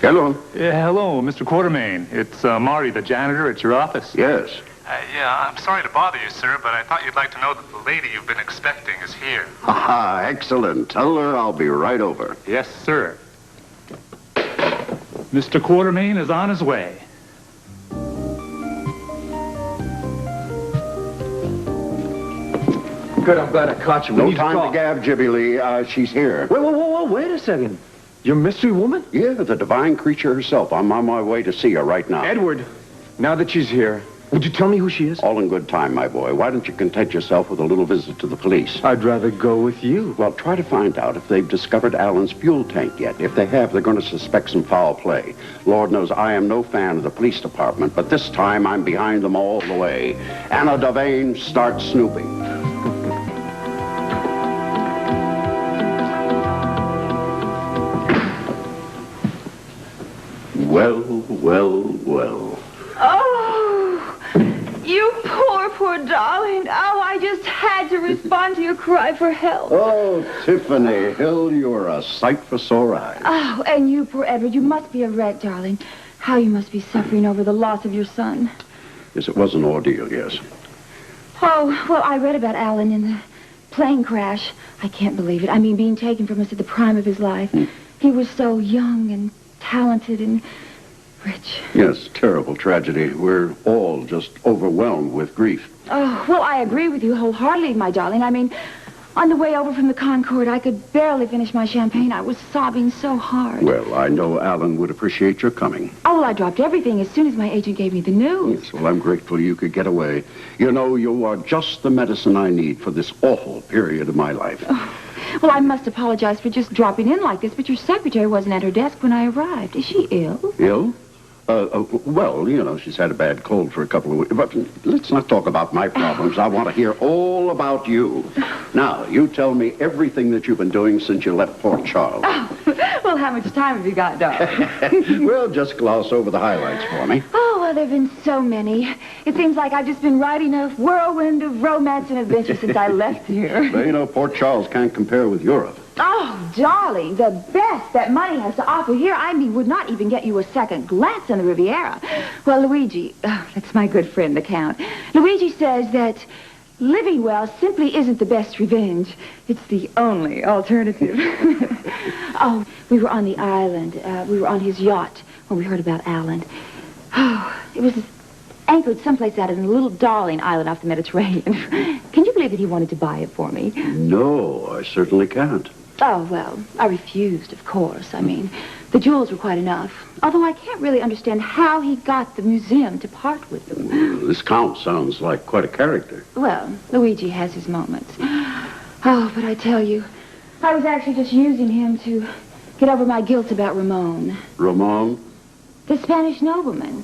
Hello. Yeah, hello, Mr. Quartermain. It's Marty, the janitor at your office. Yes. Yeah, I'm sorry to bother you, sir, but I thought you'd like to know that the lady you've been expecting is here. Ah, excellent. Tell her I'll be right over. Yes, sir. Mr. Quartermain is on his way. Good, I'm glad I caught you. No time to gab, Jibby Lee. She's here. Wait a second. Your mystery woman? Yeah, the divine creature herself. I'm on my way to see her right now. Edward, now that she's here, would you tell me who she is? All in good time, my boy. Why don't you content yourself with a little visit to the police? I'd rather go with you. Well, try to find out if they've discovered Alan's fuel tank yet. If they have, they're going to suspect some foul play. Lord knows I am no fan of the police department, but this time I'm behind them all the way. Anna Devane starts snooping. Well. Oh, you poor darling. Oh, I just had to respond to your cry for help. Oh, Tiffany Hill, you're a sight for sore eyes. Oh, and you, poor Edward, you must be a wreck, darling. How you must be suffering over the loss of your son. Yes, it was an ordeal, yes. Oh, well, I read about Alan in the plane crash. I can't believe it. I mean, being taken from us at the prime of his life. He was so young and talented and rich. Yes, terrible tragedy. We're all just overwhelmed with grief. Oh, well, I agree with you wholeheartedly, my darling. I mean, on the way over from the Concorde, I could barely finish my champagne. I was sobbing so hard. Well, I know Alan would appreciate your coming. Oh, well, I dropped everything as soon as my agent gave me the news. Yes, well, I'm grateful you could get away. You know, you are just the medicine I need for this awful period of my life. Oh. Well, I must apologize for just dropping in like this, but your secretary wasn't at her desk when I arrived. Is she ill? Ill? Well, you know, she's had a bad cold for a couple of weeks. But let's not talk about my problems. I want to hear all about you. Now, you tell me everything that you've been doing since you left Port Charles. Oh, well, how much time have you got, darling? Well, just gloss over the highlights for me. Oh, well, there have been so many. It seems like I've just been riding a whirlwind of romance and adventure since I left here. Well, you know, Port Charles can't compare with Europe. Oh, darling, the best that money has to offer here, I mean, would not even get you a second glance on the Riviera. Well, Luigi, that's my good friend, the Count. Luigi says that living well simply isn't the best revenge. It's the only alternative. Oh, we were on the island. We were on his yacht when we heard about Alan. Oh, it was anchored someplace out in a little darling island off the Mediterranean. Can you believe that he wanted to buy it for me? No, I certainly can't. Oh, well, I refused, of course. I mean, the jewels were quite enough. Although I can't really understand how he got the museum to part with them. Well, this Count sounds like quite a character. Well, Luigi has his moments. Oh, but I tell you, I was actually just using him to get over my guilt about Ramon. Ramon? The Spanish nobleman.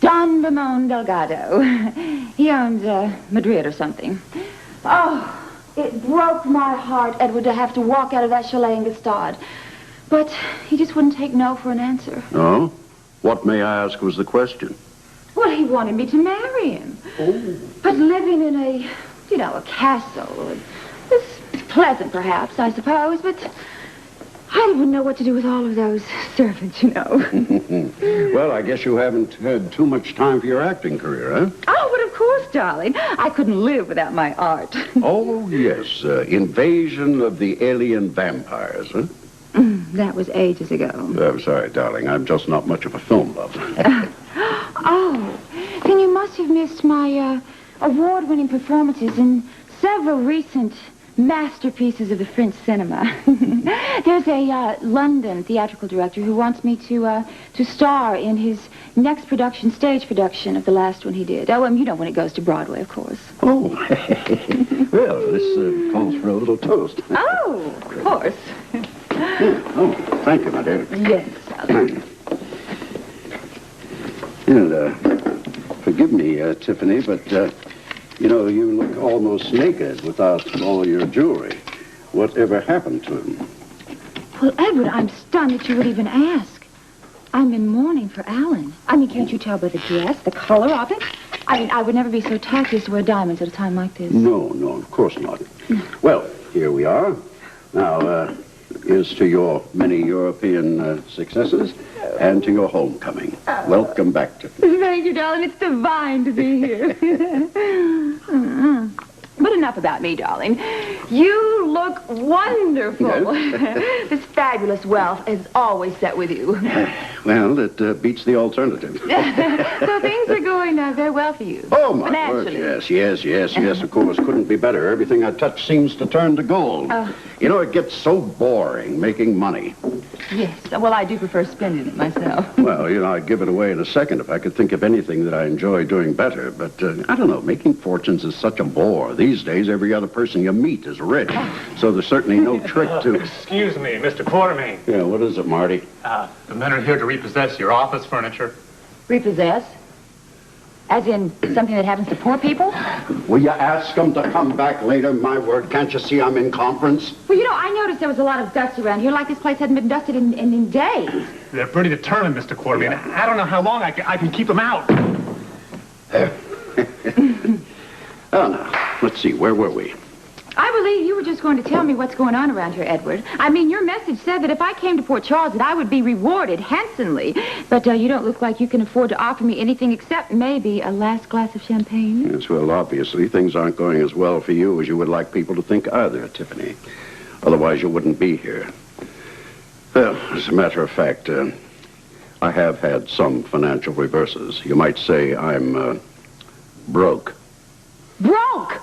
Don Ramon Delgado. He owns Madrid or something. Oh, it broke my heart, Edward, to have to walk out of that chalet in Gstaad. But he just wouldn't take no for an answer. Oh? What, may I ask, was the question? Well, he wanted me to marry him. Oh. But living in a castle. It was pleasant, perhaps, I suppose, but I wouldn't know what to do with all of those servants, you know. Well, I guess you haven't had too much time for your acting career, huh? Oh, but of course, darling. I couldn't live without my art. Oh, yes. Invasion of the Alien Vampires, huh? That was ages ago. I'm sorry, darling. I'm just not much of a film lover. Oh, then you must have missed my award-winning performances in several recent masterpieces of the French cinema. There's a London theatrical director who wants me to star in his next stage production of the last one he did. Oh, you know, when it goes to Broadway, of course. Oh, well, this calls for a little toast. Oh, of course. Oh, thank you, my dear. Yes, darling. And, forgive me, Tiffany, but, you know, you look almost naked without all your jewelry. Whatever happened to him? Well, Edward, I'm stunned that you would even ask. I'm in mourning for Alan. I mean, can't you tell by the dress, the color of it? I mean, I would never be so tacky as to wear diamonds at a time like this. No, of course not. Well, here we are. Now, is to your many European successes and to your homecoming. Welcome back to... Thank you, darling. It's divine to be here. But enough about me, darling. You look wonderful. This fabulous wealth is always set with you. Well, it beats the alternative. So things are going very well for you. Oh, my word, financially. yes, of course. Couldn't be better. Everything I touch seems to turn to gold. You know, it gets so boring making money. Yes. Well, I do prefer spending it myself. Well, you know, I'd give it away in a second if I could think of anything that I enjoy doing better. But, I don't know, making fortunes is such a bore. These days, every other person you meet is rich. So there's certainly no trick to... Excuse me, Mr. Quartermain. Yeah, what is it, Marty? The men are here to repossess your office furniture. Repossess? As in something that happens to poor people? Will you ask them to come back later? My word, can't you see I'm in conference? Well, you know, I noticed there was a lot of dust around here, like this place hadn't been dusted in days. They're pretty determined, Mr. Quartermain. I don't know how long I can keep them out. Oh, now, let's see, where were we? I believe you were just going to tell me what's going on around here, Edward. I mean, your message said that if I came to Port Charles, that I would be rewarded handsomely. But you don't look like you can afford to offer me anything except maybe a last glass of champagne. Yes, well, obviously, things aren't going as well for you as you would like people to think either, Tiffany. Otherwise, you wouldn't be here. Well, as a matter of fact, I have had some financial reverses. You might say I'm broke. Broke?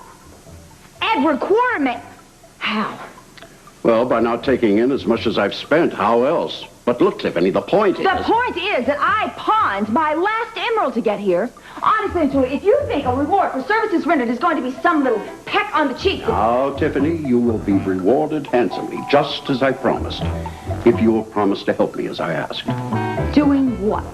Edward Quartermain. How? Well, by not taking in as much as I've spent. How else? But look, Tiffany, the point is... The point is that I pawned my last emerald to get here. Honestly, Julie, if you think a reward for services rendered is going to be some little peck on the cheek... Now, Tiffany, you will be rewarded handsomely, just as I promised. If you will promise to help me as I asked. Doing what?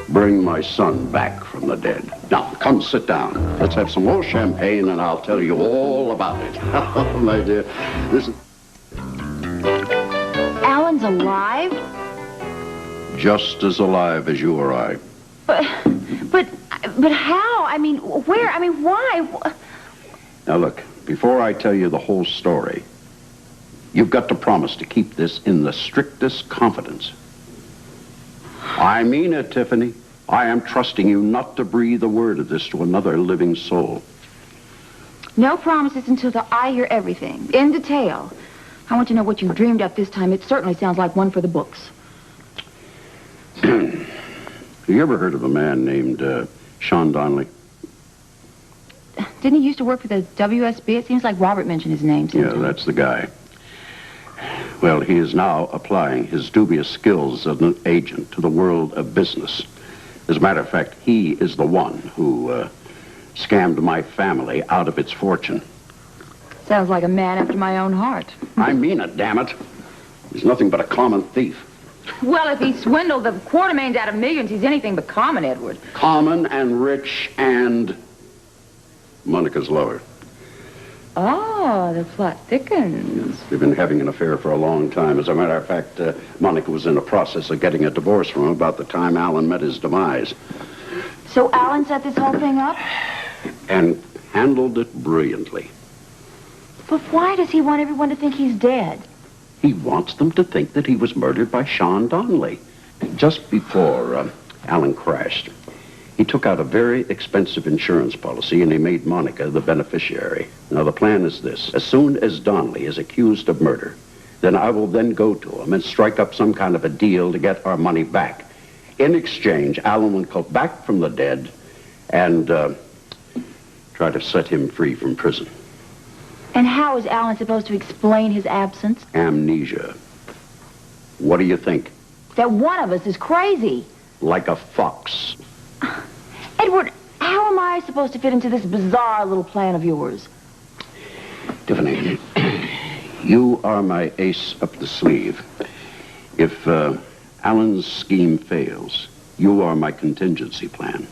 Bring my son back from the dead. Now, come sit down. Let's have some more champagne, and I'll tell you all about it. Oh, my dear, listen. Alan's alive? Just as alive as you or I. But how? I mean, where? I mean, why? Now, look, before I tell you the whole story, you've got to promise to keep this in the strictest confidence. I mean it, Tiffany. I am trusting you not to breathe a word of this to another living soul. No promises until I hear everything, in detail. I want to know what you dreamed up this time. It certainly sounds like one for the books. Have you ever heard of a man named Sean Donnelly? Didn't he used to work for the WSB? It seems like Robert mentioned his name. Yeah, that's the guy. Well, he is now applying his dubious skills as an agent to the world of business. As a matter of fact, he is the one who scammed my family out of its fortune. Sounds like a man after my own heart. I mean it, damn it. He's nothing but a common thief. Well, if he swindled the Quartermains out of millions, he's anything but common, Edward. Common and rich and... Monica's lover. Oh, the plot thickens. They've been having an affair for a long time. As a matter of fact, Monica was in the process of getting a divorce from him about the time Alan met his demise. So Alan set this whole thing up? And handled it brilliantly. But why does he want everyone to think he's dead? He wants them to think that he was murdered by Sean Donnelly. Just before Alan crashed, he took out a very expensive insurance policy and he made Monica the beneficiary. Now, the plan is this. As soon as Donnelly is accused of murder, then I will then go to him and strike up some kind of a deal to get our money back. In exchange, Alan will come back from the dead and try to set him free from prison. And how is Alan supposed to explain his absence? Amnesia. What do you think? That one of us is crazy. Like a fox. Edward, how am I supposed to fit into this bizarre little plan of yours? Tiffany, you are my ace up the sleeve. If Alan's scheme fails, you are my contingency plan.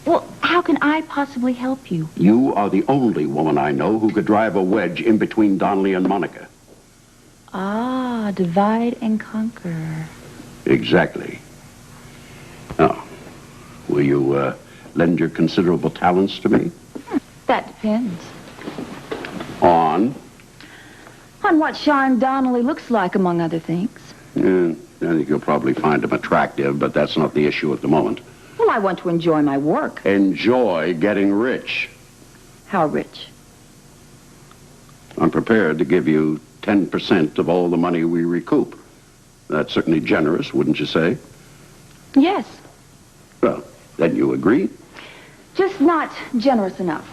Well, how can I possibly help you? You are the only woman I know who could drive a wedge in between Donnelly and Monica. Ah, divide and conquer. Exactly. Now, will you lend your considerable talents to me? That depends. On? On what Sean Donnelly looks like, among other things. Yeah, I think you'll probably find him attractive, but that's not the issue at the moment. Well, I want to enjoy my work. Enjoy getting rich. How rich? I'm prepared to give you 10% of all the money we recoup. That's certainly generous, wouldn't you say? Yes. Well, then you agree? Just not generous enough.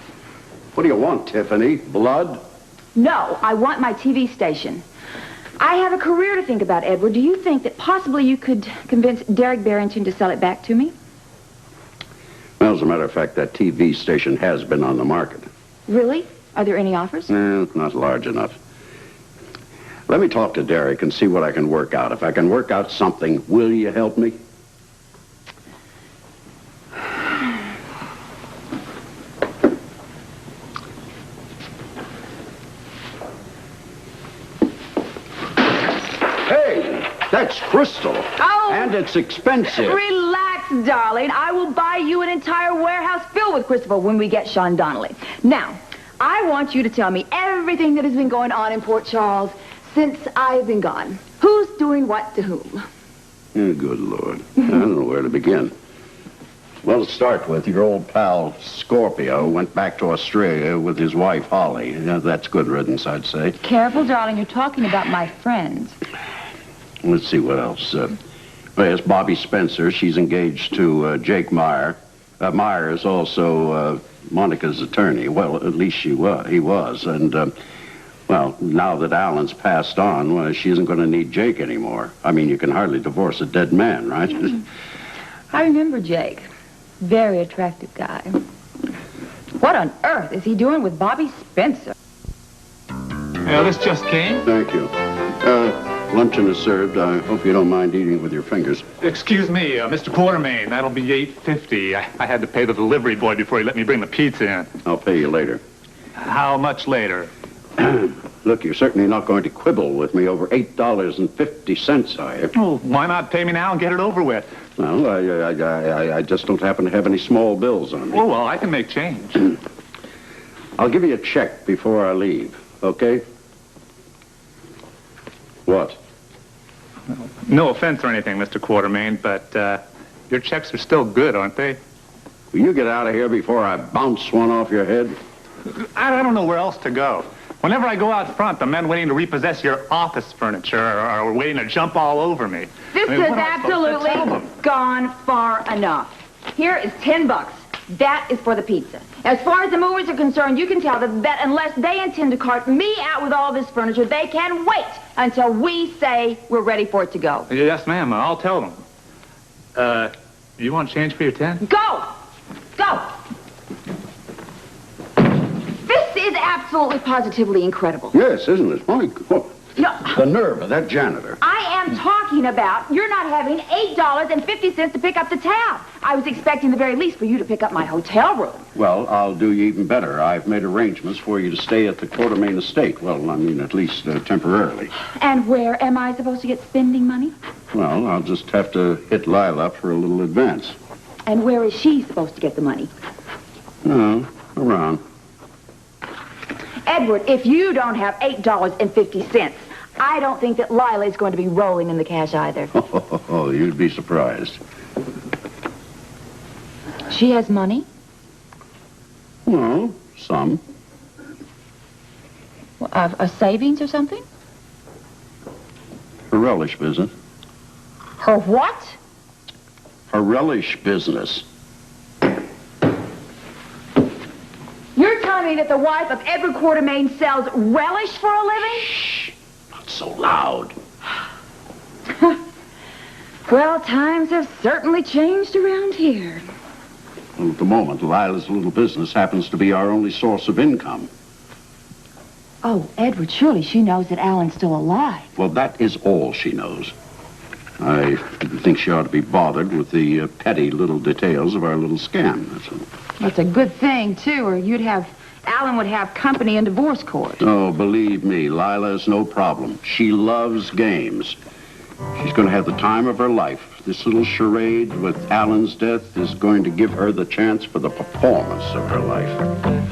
What do you want, Tiffany? Blood? No, I want my TV station. I have a career to think about, Edward. Do you think that possibly you could convince Derek Barrington to sell it back to me? Well, as a matter of fact, that TV station has been on the market. Really? Are there any offers? Not large enough. Let me talk to Derek and see what I can work out. If I can work out something, will you help me? Hey, that's crystal. Oh! And it's expensive. Relax, darling. I will buy you an entire warehouse filled with Christopher when we get Sean Donnelly. Now, I want you to tell me everything that has been going on in Port Charles since I've been gone. Who's doing what to whom? Oh, good Lord. I don't know where to begin. Well, to start with, your old pal Scorpio went back to Australia with his wife, Holly. Yeah, that's good riddance, I'd say. Careful, darling. You're talking about my friends. Let's see what else. Yes, Bobby Spencer. She's engaged to Jake Meyer. Meyer is also Monica's attorney. Well, at least he was. And, well, now that Alan's passed on, well, she isn't going to need Jake anymore. I mean, you can hardly divorce a dead man, right? I remember Jake. Very attractive guy. What on earth is he doing with Bobby Spencer? Yeah, this just came. Thank you. Luncheon is served. I hope you don't mind eating with your fingers. Excuse me, Mr. Quartermain. That'll be $8.50. I had to pay the delivery boy before he let me bring the pizza in. I'll pay you later. How much later? Look, you're certainly not going to quibble with me over $8.50, are you? Well, why not pay me now and get it over with? Well, I just don't happen to have any small bills on me. Oh, well, I can make change. I'll give you a check before I leave, okay? What? No offense or anything, Mr. Quartermain, but your checks are still good, aren't they? Will you get out of here before I bounce one off your head? I don't know where else to go. Whenever I go out front, the men waiting to repossess your office furniture are waiting to jump all over me. This I mean, has what am I supposed to tell absolutely them? gone far enough. Here is $10. That is for the pizza. As far as the movers are concerned, you can tell them that unless they intend to cart me out with all this furniture, they can wait until we say we're ready for it to go. Yes, ma'am. I'll tell them. You want change for your 10? Go! Go! This is absolutely positively incredible. Yes, isn't it? My God. No, The nerve of that janitor. I am talking about you're not having $8.50 to pick up the tab. I was expecting the very least for you to pick up my hotel room. Well, I'll do you even better. I've made arrangements for you to stay at the Quartermain estate. Well, I mean, at least temporarily. And where am I supposed to get spending money? Well, I'll just have to hit Lila for a little advance. And where is she supposed to get the money? No, around. Edward, if you don't have $8.50, I don't think that Lila is going to be rolling in the cash either. Oh, you'd be surprised. She has money? Well, some. A savings or something? Her relish business. Her what? Her relish business. You're telling me that the wife of Edward Quartermain sells relish for a living? Shh, not so loud. Well, times have certainly changed around here. Well, at the moment, Lila's little business happens to be our only source of income. Oh, Edward, surely she knows that Alan's still alive. Well, that is all she knows. I think she ought to be bothered with the petty little details of our little scam. That's all. That's a good thing, too, or Alan would have company in divorce court. Oh, believe me, Lila's no problem. She loves games. She's going to have the time of her life. This little charade with Alan's death is going to give her the chance for the performance of her life.